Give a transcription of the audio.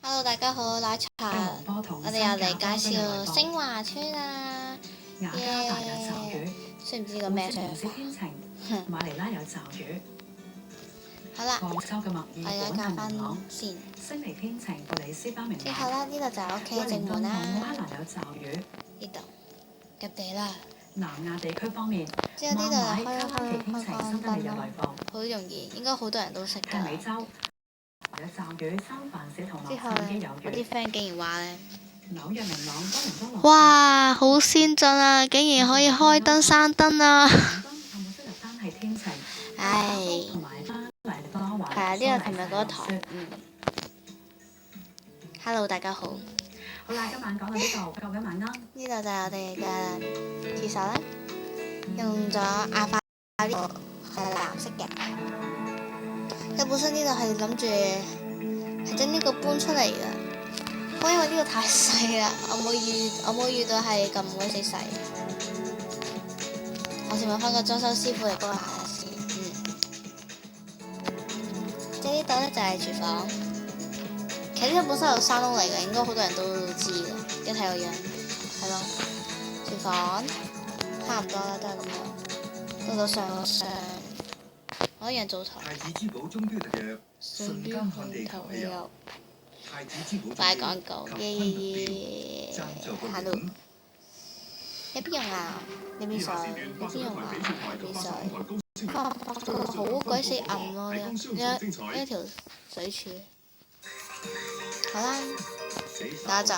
Hello，大家好，奶茶，我哋又嚟介紹星華村啊！耶，雖唔知個咩唱法。馬尼拉有驟雨。好啦，杭州嘅墨爾我而家教翻本係明朗，先。悉尼天晴，布里斯班明之後朗。咧，呢度就係屋企嘅正門奧啦。克蘭有驟雨。呢度入地啦。南亞地區方面，之後呢度馬開卡拉奇天晴，新德里有雷暴。好容易，應該好多人都識㗎。美洲有驟雨，三藩市同洛之後咧，杉磯有雨。我啲 friend 竟然話咧，紐約明朗，多倫多落雨。哇，好先進啊！竟然可以開燈閂燈啊！倫敦阿姆斯特丹係天晴。唉，同埋巴黎多雲。係啊，呢個琴日嗰台。Hello， 大家好。好啦，今晚講到呢度，各位晚安。呢度就係我哋嘅廁所啦，用咗亞化呢個係藍色嘅。佢本身呢度係諗住係將呢個搬出嚟嘅，不過因為呢個太細啦，我冇預到係咁鬼死細。我先揾翻個裝修師傅嚟幫我下先。即係呢度咧就係廚房。其實呢個本身有山窿嚟嘅，應該好多人都知嘅。一睇個樣，係咯。廚房差唔多啦，都係咁樣。到上，我一樣灶台。太子珠寶鐘錶特約，瞬間看地球氣候。太子珠寶擺廣告，耶！行路。你邊用啊？你邊水？你邊用啊？你邊水？好鬼死暗咯！呢一條水柱。好啦，等一陣。